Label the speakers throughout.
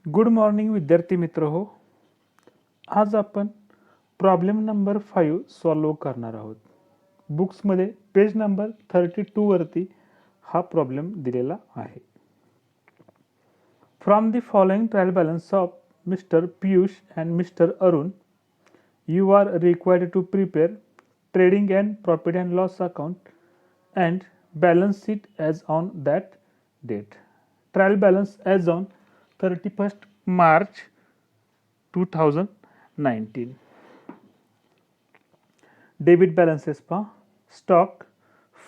Speaker 1: Good morning विद्यार्थी मित्र हो. आज आपण प्रॉब्लेम नंबर 5 सॉल्व करणार आहोत. बुक्समध्ये पेज नंबर 32 वरती हा प्रॉब्लेम दिलेला आहे. From the following trial balance of mister Piyush and mister Arun you are required to prepare trading and profit and loss account and balance sheet as on that date. Trial balance as on 31st March 2019. Debit balances पहा. Stock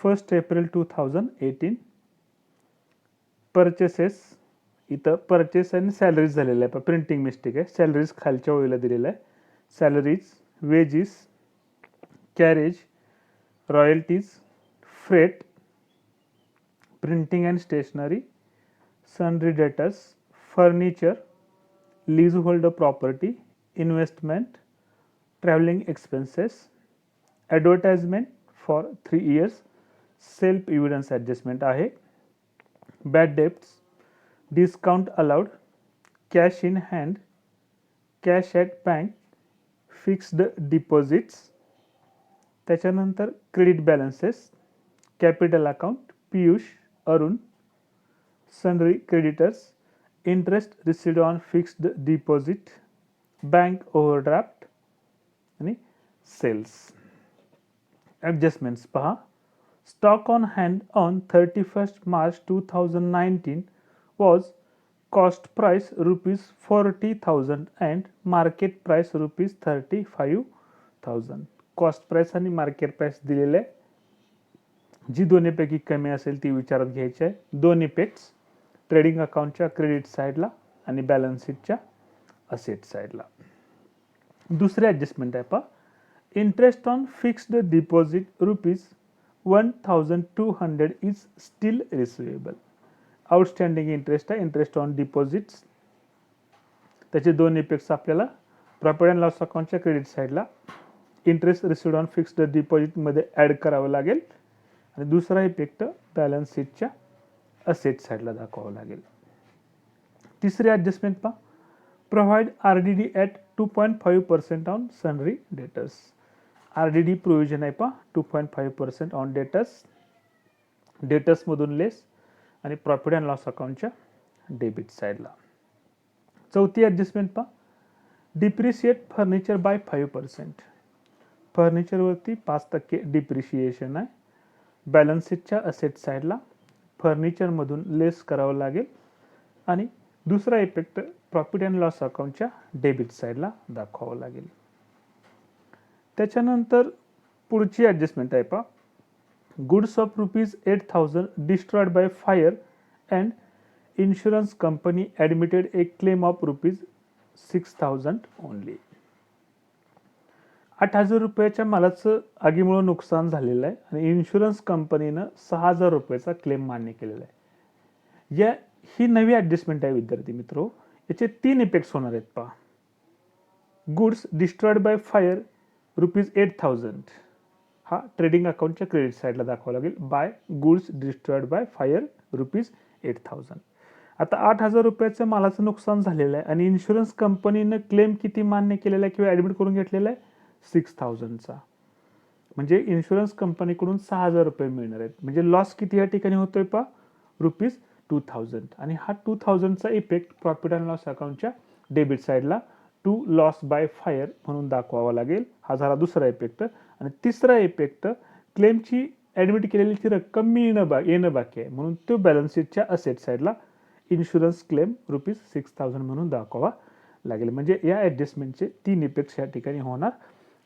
Speaker 1: 1st April 2018. Purchases इथं purchase आणि salaries झालेलं आहे. Printing mistake आहे. Salaries खालच्या ओळीला दिलेलं आहे. Salaries, wages, carriage, royalties, freight, printing and stationery, sundry debtors, furniture, leasehold property, investment, travelling expenses, advertisement for 3 years, self evidence adjustment आहे. Bad debts, discount allowed, cash in hand, cash at bank, fixed deposits. त्याच्यानंतर credit balances, capital account, Piyush, Arun, sundry creditors, interest received on fixed deposit, bank overdraft आणि sales. Adjustments पहा. Stock on hand on 31st March 2019 was cost price ₹40,000 and market price ₹35,000. Cost price आणि market price दिलेले आहे. जी दोन्हीपैकी कमी असेल ती विचारात घ्यायची आहे. दोन इफेक्ट्स ट्रेडिंग अकाउंटच्या क्रेडिट साईडला आणि बॅलन्स शीटच्या असेट साईडला. दुसरे ॲडजस्टमेंट आहे पहा. Interest on fixed deposit ₹1,200 is still receivable. Outstanding interest आहे. Interest on deposits. त्याचे दोन इफेक्ट्स आपल्याला प्रॉफिट अँड लॉस अकाउंटच्या क्रेडिट साईडला इंटरेस्ट रिसिव्ड ऑन फिक्स्ड डिपॉझिटमध्ये ॲड करावं लागेल आणि दुसरा इफेक्ट बॅलन्स शीटच्या असेट साईडला दाखवावं लागेल. तिसरी ॲडजस्टमेंट पहा. Provide RDD at 2.5% on sundry debtors. RDD provision आहे पहा. 2.5% ऑन डेटर्स. डेटर्समधून लेस आणि प्रॉफिट अँड लॉस अकाउंटच्या डेबिट साईडला. चौथी ॲडजस्टमेंट पहा. Depreciate furniture by 5%. फर्निचरवरती 5% डिप्रिशिएशन आहे. बॅलन्स शीटच्या असेट साईडला फर्निचरमधून लेस करावं लागेल आणि दुसरा इफेक्ट प्रॉफिट अँड लॉस अकाउंटच्या डेबिट साईडला दाखवावं लागेल. त्याच्यानंतर पुढची ॲडजस्टमेंट आहे पहा. Goods of ₹8,000 destroyed by fire and insurance company admitted a claim of ₹6,000 only. 8,000 रुपयाच्या मालाचं आगीमुळे नुकसान झालेलं आहे आणि इन्शुरन्स कंपनीनं 6,000 रुपयाचा क्लेम मान्य केलेला आहे. ही नवी ॲडजस्टमेंट आहे विद्यार्थी मित्र. याचे 3 इफेक्ट्स होणार आहेत पहा. गुड्स डिस्ट्रॉयड बाय फायर ₹8,000 हा ट्रेडिंग अकाउंटच्या क्रेडिट साईडला दाखवावं लागेल. By goods destroyed by fire ₹8,000. आता 8,000 रुपयाचं मालाचं नुकसान झालेलं आहे आणि इन्शुरन्स कंपनीनं क्लेम किती मान्य केलेला आहे किंवा ॲडमिट करून घेतलेला आहे 6,000चा. म्हणजे इन्शुरन्स कंपनीकडून 6,000 रुपये मिळणार आहेत. म्हणजे लॉस किती या ठिकाणी होतोय पहा ₹2,000 आणि हा 2,000चा इफेक्ट प्रॉफिट अँड लॉस अकाउंटच्या डेबिट साईडला टू लॉस बाय फायर म्हणून दाखवावा लागेल. हा झाला दुसरा इफेक्ट. आणि तिसरा इफेक्ट क्लेमची ॲडमिट केलेली रक्कम येणं बाकी आहे म्हणून तो बॅलन्स शीटच्या असेट साईडला इन्शुरन्स क्लेम ₹6,000 म्हणून दाखवावा लागेल. म्हणजे या ॲडजस्टमेंटचे 3 इफेक्ट्स या ठिकाणी होणार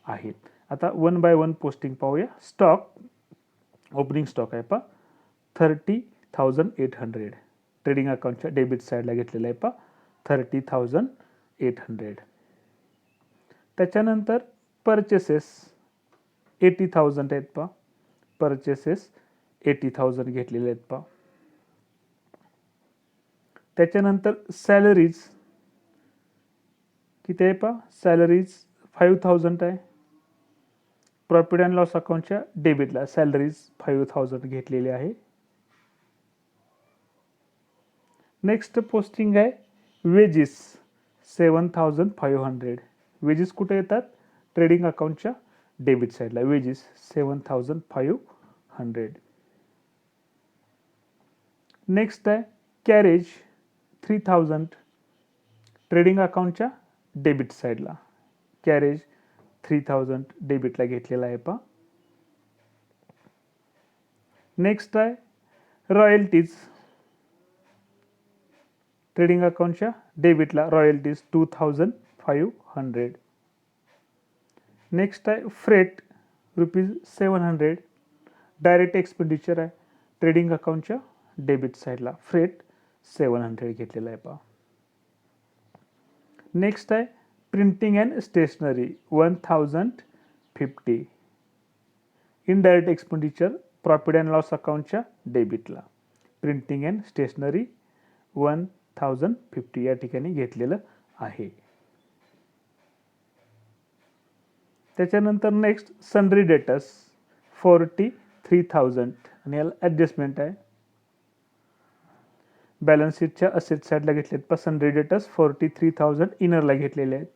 Speaker 1: आहेत. आता 1 by 1 पोस्टिंग पाहूया. स्टॉक ओपनिंग स्टॉक आहे पहा 30,800. ट्रेडिंग अकाउंटच्या डेबिट साईडला घेतलेला आहे पहा 30,800. त्याच्यानंतर परचेसेस 80,000 आहेत पहा. परचेसेस 80,000 घेतलेले आहेत पहा. त्याच्यानंतर सॅलरीज किती आहे पहा. सॅलरीज 5,000 आहे. प्रॉफिट अँड लॉस अकाउंटच्या डेबिटला सॅलरीज 5,000 घेतलेली आहे. नेक्स्ट पोस्टिंग आहे वेजेस 7,500. वेजेस कुठे येतात? ट्रेडिंग अकाउंटच्या डेबिट साईडला. वेजेस 7,500. नेक्स्ट आहे कॅरेज 3,000. ट्रेडिंग अकाउंटच्या डेबिट साईडला. कॅरेज 3,000 डेबिटला घेतलेला आहे पहा. नेक्स्ट आहे रॉयल्टीज. ट्रेडिंग अकाउंटच्या डेबिटला रॉयल्टीज 2,500. नेक्स्ट आहे फ्रेट ₹700. डायरेक्ट एक्सपेंडिचर आहे ट्रेडिंग अकाउंटच्या डेबिट साईडला. फ्रेट 700 घेतलेला आहे पहा. नेक्स्ट आहे printing and stationery 1,050. Indirect expenditure profit and loss अकाउंटच्या डेबिटला. प्रिंटिंग अँड स्टेशनरी 1,050 या ठिकाणी घेतलेलं आहे. त्याच्यानंतर नेक्स्ट सनरी डेटर्स 43,000 आणि याला ॲडजस्टमेंट आहे. बॅलन्स शीटच्या असेट साईडला घेतलेत पण सनरी डेटर्स 43,000 इनरला घेतलेले आहेत.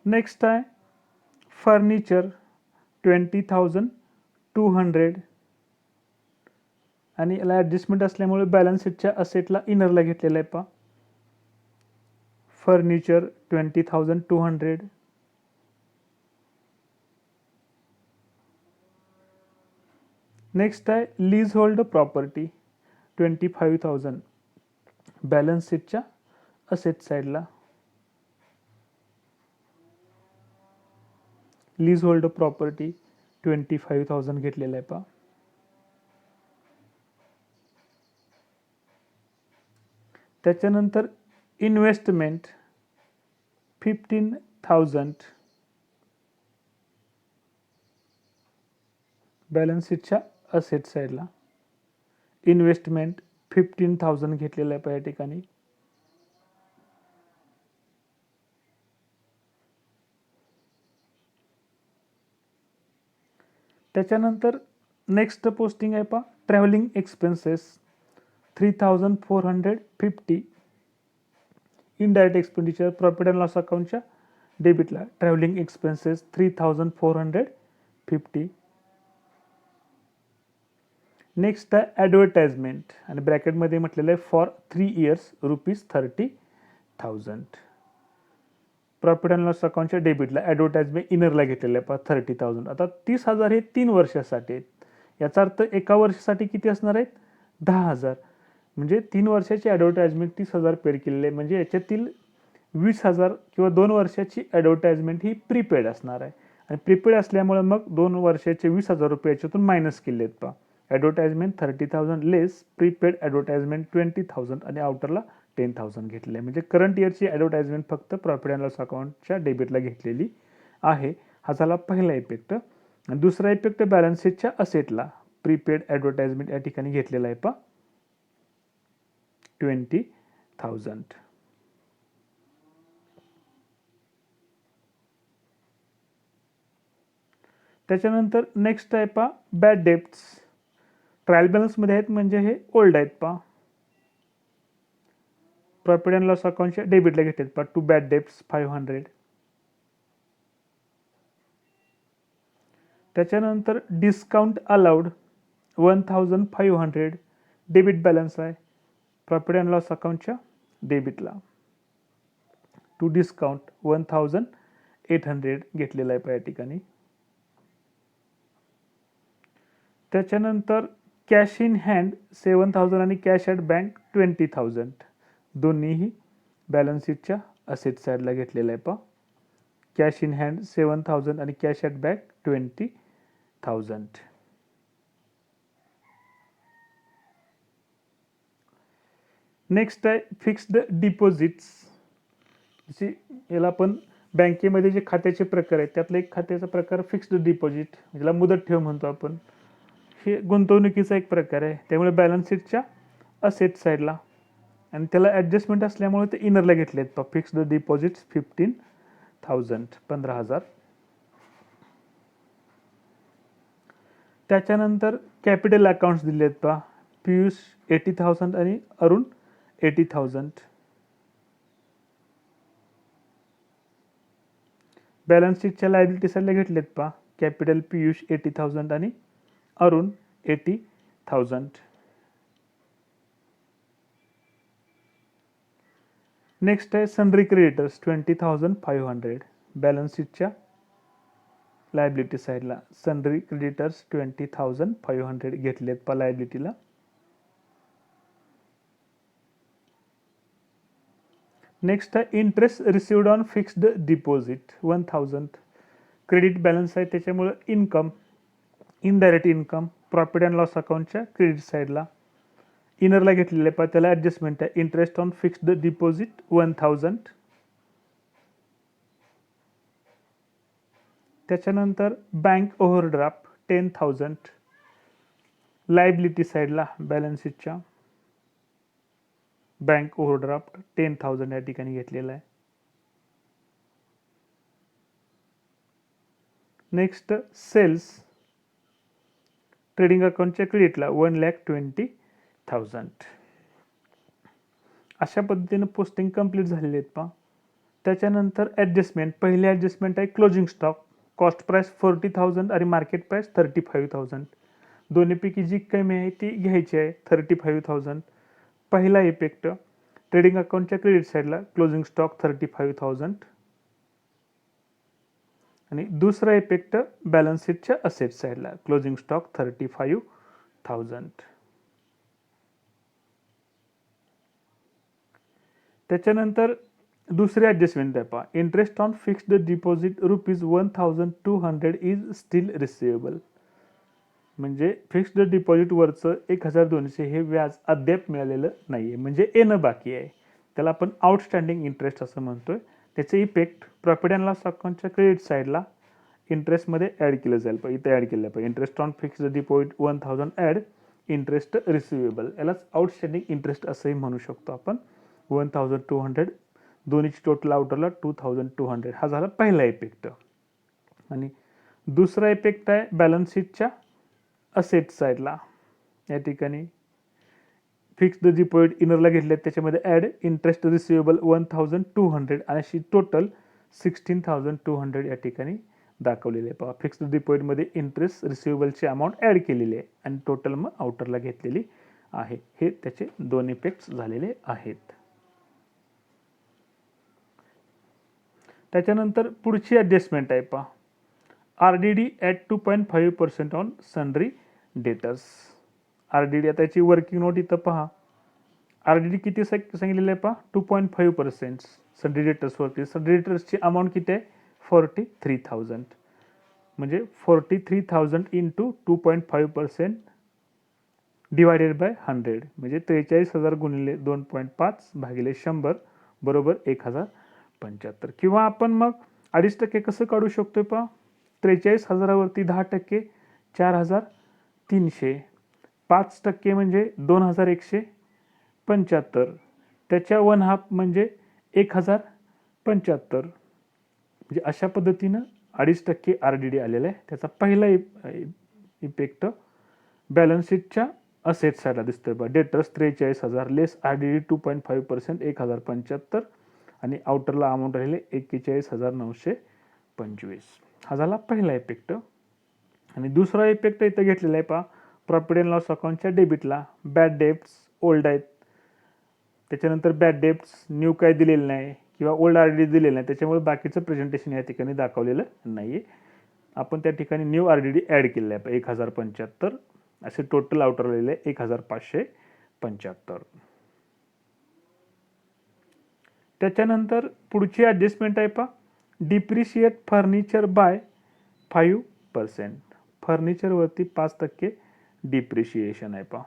Speaker 1: नेक्स्ट आहे फर्निचर 20,200 आणि याला ॲडजस्टमेंट असल्यामुळे बॅलन्स शीटच्या असेटला इनरला घेतलेला आहे पहा. फर्निचर 20,200. नेक्स्ट आहे लीज होल्ड प्रॉपर्टी 25,000. बॅलन्स शीटच्या असेट साईडला. लीज होल्ड प्रॉपर्टी 25,000 घेतलेला आहे पहा. त्याच्यानंतर इन्व्हेस्टमेंट 15,000. बॅलन्स शीटच्या असेट साईडला. इन्व्हेस्टमेंट 15,000 घेतलेलं आहे पहा या ठिकाणी. त्याच्यानंतर नेक्स्ट पोस्टिंग आहे पहा travelling expenses 3,450. Indirect expenditure profit and loss अकाउंटच्या डेबिटला. Travelling expenses 3,450. नेक्स्ट आहे ॲडव्हर्टाइजमेंट आणि ब्रॅकेटमध्ये म्हटलेलं आहे for 3 years ₹30,000. Profit and loss अकाउंटच्या डेबिटला ॲडव्हर्टाइजमेंट इनरला घेतलेलं आहे पहा 30,000. आता 30,000 हे 3 वर्षासाठी आहेत. याचा अर्थ एका वर्षासाठी किती असणार आहेत? 10,000. म्हणजे 3 वर्षाची ॲडव्हर्टाइजमेंट 30,000 पेड केलेले आहे. म्हणजे याच्यातील 20,000 किंवा 2 वर्षाची ॲडव्हर्टाइजमेंट ही प्रीपेड असणार आहे. आणि प्रीपेड असल्यामुळे मग 2 वर्षाचे ₹20,000 याच्यातून मायनस केले आहेत पहा. ॲडव्हर्टाइजमेंट 30,000 लेस प्रीपेड ॲडव्हर्टाइजमेंट 20,000 आणि आउटरला 10,000 घेतले. म्हणजे करंट इयरची ॲडव्हर्टाइजमेंट फक्त प्रॉफिट अँड लॉस अकाउंटच्या डेबिटला घेतलेली आहे. हा झाला पहिला इफेक्ट. दुसरा इफेक्ट बॅलन्स शीटच्या असेटला प्रीपेड ॲडव्हर्टाइजमेंट या ठिकाणी घेतलेला आहे पहा 20,000. त्याच्यानंतर नेक्स्ट आहे पहा बॅड डेब्ट्स. ट्रायल बॅलन्समध्ये आहेत म्हणजे हे ओल्ड आहेत पहा. प्रॉफिट अँड लॉस अकाउंटच्या डेबिटला घेतलेत पहा टू बॅड डेब्ट्स 500. त्याच्यानंतर डिस्काउंट अलाउड 1,500. डेबिट बॅलन्स आहे प्रॉफिट अँड लॉस अकाउंटच्या डेबिटला. टू डिस्काउंट 1,800 घेतलेला आहे पहा या ठिकाणी. त्याच्यानंतर कॅश इन हँड 7,000 आणि कॅश ॲट बँक 20,000. दोन्हीही बॅलन्स शीटच्या असेट साईडला घेतलेलं आहे पहा. कॅश इन हँड 7,000 आणि कॅश ॲट बँक 20,000. नेक्स्ट आहे फिक्स्ड डिपॉझिट्स. याला आपण बँकेमध्ये जे खात्याचे प्रकार आहेत त्यातला एक खात्याचा प्रकार फिक्स्ड डिपॉझिट, ज्याला मुदत ठेव म्हणतो आपण. हे गुंतवणुकीचा एक प्रकार आहे. त्यामुळे बॅलन्स शीटच्या असेट साईडला आणि त्याला ॲडजस्टमेंट असल्यामुळे ते इनरला घेतले आहेत. Fixed deposits 15,000. त्याच्यानंतर कॅपिटल अकाउंट्स दिले आहेत पहा. पियुष 80,000 आणि अरुण 80,000. बॅलन्स शीटच्या लायबिलिटी साईडला घेतलेत पहा. कॅपिटल पियुष 80,000 आणि अरुण 80,000. नेक्स्ट आहे सनरी क्रेडिटर्स 20,500. बॅलन्स शीटच्या लायबिलिटी साईडला सनरी क्रेडिटर्स 20,500 घेतलेत पहा लायबिलिटीला. नेक्स्ट आहे interest received on fixed deposit 1,000. Credit balance आहे त्याच्यामुळे income, indirect income profit and loss अकाउंटच्या क्रेडिट साईडला इनरला घेतलेले पहा. त्याला ॲडजस्टमेंट आहे इंटरेस्ट ऑन फिक्स्ड डिपॉझिट 1,000. त्याच्यानंतर बँक ओव्हरड्राफ्ट 10,000. लायबिलिटी साईडला बॅलन्स शीटच्या बँक ओव्हरड्राफ्ट 10,000 या ठिकाणी घेतलेला आहे. नेक्स्ट सेल्स ट्रेडिंग अकाउंटच्या क्रेडिटला 1,20,000. अशा पद्धतीने पोस्टिंग कंप्लीट झालेले आहेत पहा. त्याच्यानंतर ॲडजस्टमेंट, पहिली ॲडजस्टमेंट आहे क्लोजिंग स्टॉक. कॉस्ट प्राईस 40,000 आणि मार्केट प्राईस 35,000. दोन्हीपैकी जी कमी आहे ती घ्यायची आहे 35,000. पहिला इफेक्ट ट्रेडिंग अकाउंटच्या क्रेडिट साईडला क्लोजिंग स्टॉक 35,000 आणि दुसरा इफेक्ट बॅलन्स शीटच्या असेट साईडला क्लोजिंग स्टॉक 35,000. त्याच्यानंतर दुसरी ॲडजस्टमेंट आहे पहा. Interest on fixed deposit ₹1,200 is still receivable. म्हणजे फिक्स्ड डिपॉझिटवरचं 1,200 हे व्याज अद्याप मिळालेलं नाही आहे, म्हणजे येणं बाकी आहे. त्याला आपण आउटस्टँडिंग इंटरेस्ट असं म्हणतोय. त्याचे इफेक्ट प्रॉफिट अँड लॉस अकाउंटच्या क्रेडिट साईडला इंटरेस्टमध्ये ॲड केलं जाईल पाहिजे. इथं ॲड केलं पाहिजे. Interest on fixed deposit 1,000 add interest receivable, यालाच आउटस्टँडिंग इंटरेस्ट असंही म्हणू शकतो आपण. 1,200 दोन्हीची टोटल आउटरला 2,200 हा झाला पहिला इफेक्ट. आणि दुसरा इफेक्ट आहे बॅलन्स शीटच्या असेट साईडला. या ठिकाणी फिक्स्ड डिपॉझिट इनरला घेतले त्याच्यामध्ये ॲड इंटरेस्ट रिसिवेबल 1,200 आणि अशी टोटल 16,200 या ठिकाणी दाखवलेले आहे पहा. फिक्स्ड डिपॉझिटमध्ये इंटरेस्ट रिसिवेबलची अमाऊंट ॲड केलेली आहे आणि टोटल मग आउटरला घेतलेली आहे. हे त्याचे दोन इफेक्ट्स झालेले आहेत. त्याच्यानंतर पुढची ॲडजस्टमेंट आहे पहा. RDD at 2.5% on sundry debtors. RDD आता याची वर्किंग नोट इथं पहा. RDD किती सांगितलेलं आहे पहा 2.5% सनरी डेटर्सवरती. सनरी डेटर्सची अमाऊंट किती आहे 43,000. म्हणजे 43,000 इंटू 2.5% डिवायडेड बाय 100 म्हणजे 43,000 गुणिले 2.5 भागिले 100 बरोबर 1,075. किंवा आपण मग 2.5% कसं काढू शकतोय पहा. 43,000वरती 10% 4,300. 5% म्हणजे 2,175. त्याच्या 1/2 म्हणजे 1,075. म्हणजे अशा पद्धतीनं 2.5% RDD आलेला आहे. त्याचा पहिला इफेक्ट बॅलन्स शीटच्या असेट साईडला दिसतोय बघा. डेटर्स 43,000 लेस RDD 2.5% 1,075 आणि आउटरला अमाऊंट राहिले 41,925. हा झाला पहिला इफेक्ट. आणि दुसरा इफेक्ट इथं घेतलेला आहे पहा. प्रॉफिट अँड लॉस अकाउंटच्या डेबिटला बॅड डेब्ट्स ओल्ड आहेत. त्याच्यानंतर बॅड डेब्ट्स न्यू काय दिलेलं नाही किंवा ओल्ड RDD दिलेलं नाही, त्याच्यामुळे बाकीचं प्रेझेंटेशन या ठिकाणी दाखवलेलं नाही आहे. आपण त्या ठिकाणी न्यू RDD ॲड केलेलं आहे 1,075. असे टोटल आउटर राहिलेले 1,575. त्याच्यानंतर पुढची ॲडजस्टमेंट आहे पहा. Depreciate furniture by 5%. फर्निचरवरती 5% डिप्रिशिएशन आहे पहा.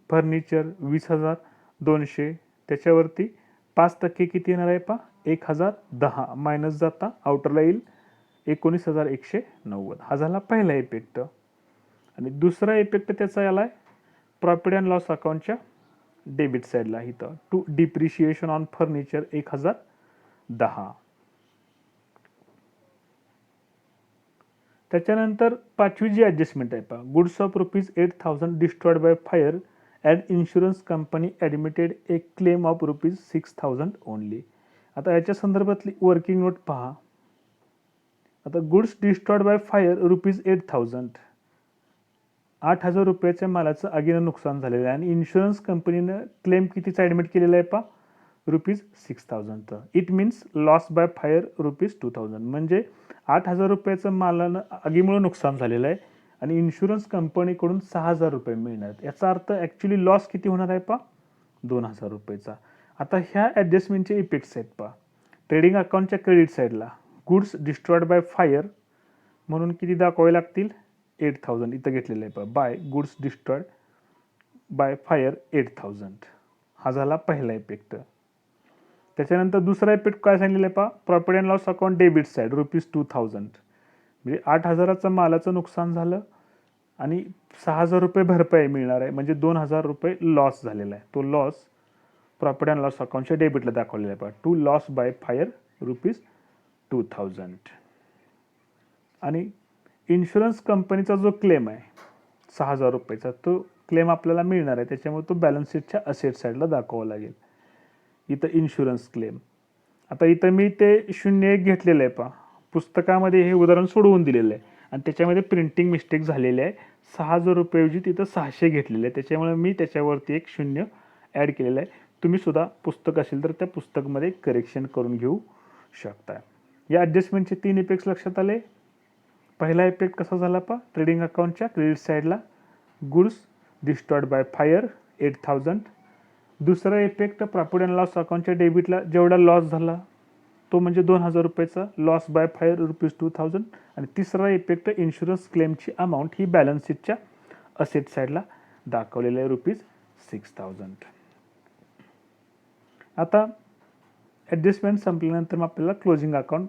Speaker 1: फर्निचर 20,200 त्याच्यावरती 5% किती येणार आहे पहा 1,010 मायनस जाता आउटरला येईल 19,190. हा झाला पहिला इफेक्ट. आणि दुसरा इफेक्ट त्याचा याला आहे प्रॉफिट अँड लॉस अकाउंटच्या डेबिट साईडला इथं टू डिप्रिशिएशन ऑन फर्निचर 1,010. त्याच्यानंतर पाचवी जी ॲडजस्टमेंट आहे पहा, goods of ₹8,000 destroyed by fire and insurance company admitted A claim of ₹6,000 only. आता याच्या संदर्भातली वर्किंग नोट पहा. आता गुड्स डिस्ट्रॉयड बाय फायर ₹8,000, 8,000 रुपयाच्या मालाचं आगीनं नुकसान झालेलं आहे आणि इन्शुरन्स कंपनीनं क्लेम कितीचा ॲडमिट केलेला आहे पहा, ₹6,000. It means loss by fire ₹2,000. म्हणजे 8,000 रुपयाचं मालानं आगीमुळे नुकसान झालेलं आहे आणि इन्शुरन्स कंपनीकडून 6,000 रुपये मिळणार. याचा अर्थ ॲक्च्युली लॉस किती होणार आहे पहा, 2,000 रुपयेचा. आता ह्या ॲडजस्टमेंटचे इफेक्ट्स आहेत पहा. ट्रेडिंग अकाउंटच्या क्रेडिट साईडला गुड्स डिस्ट्रॉयड बाय फायर म्हणून किती दाखवावे लागतील, 8,000 इथं घेतलेलं आहे पहा, by goods destroyed by fire 8,000. हा झाला पहिला इफेक्ट. त्याच्यानंतर दुसरा इफेक्ट काय सांगितलेलं आहे पहा, profit and loss account debit side ₹2,000. म्हणजे 8,000चं मालाचं नुकसान झालं आणि 6,000 रुपये भरपाई मिळणार आहे, म्हणजे 2,000 रुपये लॉस झालेला आहे. तो लॉस प्रॉफिट अँड लॉस अकाउंटच्या डेबिटला दाखवलेला आहे पहा, टू लॉस बाय फायर ₹2,000. आणि इन्शुरन्स कंपनीचा जो क्लेम आहे 6,000 रुपयेचा, तो क्लेम आपल्याला मिळणार आहे, त्याच्यामुळे तो बॅलन्स शीटच्या असेट साईडला दाखवावा लागेल. इथं इन्शुरन्स क्लेम. आता इथं मी ते 01 घेतलेलं आहे पहा, पुस्तकामध्ये हे उदाहरण सोडवून दिलेलं आहे आणि त्याच्यामध्ये प्रिंटिंग मिस्टेक झालेली आहे. 6,000 रुपयेऐवजी तिथं 600 घेतलेले आहे, त्याच्यामुळे मी त्याच्यावरती एक 0 ॲड केलेलं आहे. तुम्ही सुद्धा पुस्तक असेल तर त्या पुस्तकमध्ये करेक्शन करून घेऊ शकता. या ॲडजस्टमेंटचे 3 इफेक्ट्स लक्षात आले. पहिला इफेक्ट कसा झाला पहा, ट्रेडिंग अकाउंटच्या क्रेडिट साईडला गुड्स डिस्ट्रॉयड बाय फायर 8,000. दुसरा इफेक्ट प्रॉफिट अँड लॉस अकाउंटच्या डेबिटला जेवढा लॉस झाला तो म्हणजे 2,000 रुपयेचा लॉस बाय फायर ₹2,000. आणि तिसरा इफेक्ट इन्शुरन्स क्लेमची अमाऊंट ही बॅलन्स शीटच्या असेट साईडला दाखवलेलं आहे ₹6,000. आता ॲडजस्टमेंट संपल्यानंतर मग आपल्याला closing account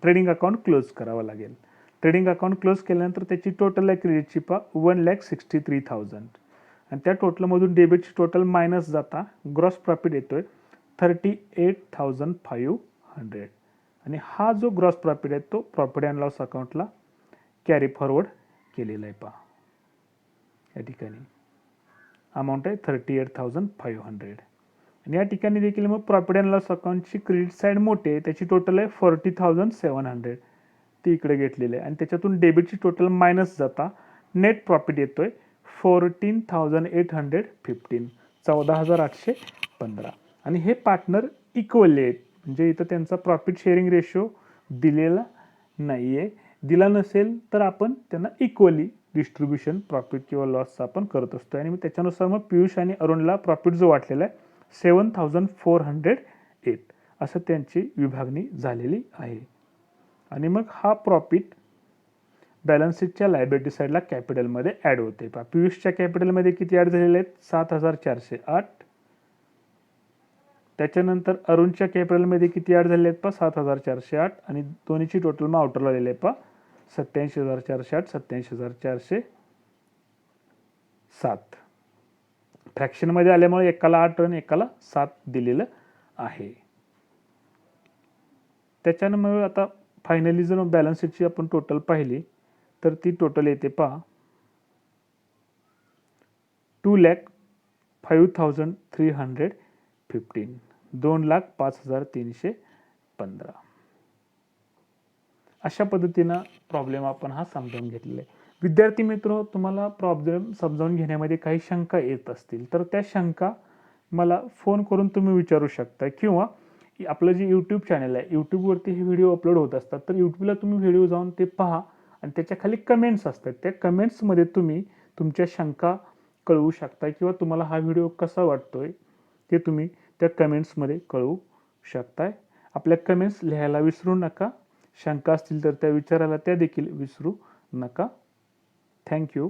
Speaker 1: trading account close करावं लागेल. ट्रेडिंग अकाउंट क्लोज केल्यानंतर त्याची टोटल आहे क्रेडिटची पहा 1,63,000 आणि त्या टोटलमधून डेबिटची टोटल मायनस जाता ग्रॉस प्रॉफिट येतोय 38,500 आणि हा जो ग्रॉस प्रॉफिट आहे तो प्रॉफिट अँड लॉस अकाउंटला कॅरी फॉरवर्ड केलेला आहे पहा. या ठिकाणी अमाऊंट आहे 38,500 आणि या ठिकाणी देखील मग प्रॉफिट अँड लॉस अकाउंटची क्रेडिट साईड मोठी आहे, त्याची टोटल आहे 40,700, ती इकडे घेतलेली आहे आणि त्याच्यातून डेबिटची टोटल मायनस जाता नेट प्रॉफिट येतोय 14,815, 14,815 आणि हे पार्टनर इक्वली आहेत. म्हणजे इथं त्यांचा प्रॉफिट शेअरिंग रेशो दिलेला नाही आहे. दिला नसेल तर आपण त्यांना इक्वली डिस्ट्रीब्युशन प्रॉफिट किंवा लॉसचा आपण करत असतो आणि त्याच्यानुसार मग पियुष आणि अरुणला प्रॉफिट जो वाटलेला आहे 7,408 असं त्यांची विभागणी झालेली आहे. आणि मग हा प्रॉफिट बॅलन्स शीटच्या लायबिलिटी साईडला कॅपिटलमध्ये ॲड होते. पहा पियुषच्या कॅपिटलमध्ये किती ॲड झालेले आहेत 7,408. त्याच्यानंतर अरुणच्या कॅपिटलमध्ये किती ॲड झालेले आहेत पहा 7,408 आणि दोन्हीची टोटल मग आउटर आलेले आहे पहा 87,408, 87,407. फ्रॅक्शनमध्ये आल्यामुळे एकाला 8 आणि एकाला 7 दिलेलं आहे. त्याच्यानं मग आता फायनली जर बॅलन्स शीटची आपण टोटल पाहिली तर ती टोटल येते पहा 2,05,315, 2,05,315. अशा पद्धतीनं प्रॉब्लेम आपण हा समजावून घेतलेला आहे. विद्यार्थी मित्र, तुम्हाला प्रॉब्लेम समजावून घेण्यामध्ये काही शंका येत असतील तर त्या शंका मला फोन करून तुम्ही विचारू शकता किंवा आपलं जे यूट्यूब चॅनल आहे यूट्यूबवरती हे व्हिडिओ अपलोड होत असतात तर यूट्यूबला तुम्ही व्हिडिओ जाऊन ते पहा आणि त्याच्या खाली कमेंट्स असतात, त्या कमेंट्समध्ये तुम्ही तुमच्या शंका कळवू शकता किंवा तुम्हाला हा व्हिडिओ कसा वाटतोय ते तुम्ही त्या कमेंट्समध्ये कळवू शकताय. आपल्या कमेंट्स लिहायला विसरू नका. शंका असतील तर त्या विचारायला त्या देखील विसरू नका. थँक्यू.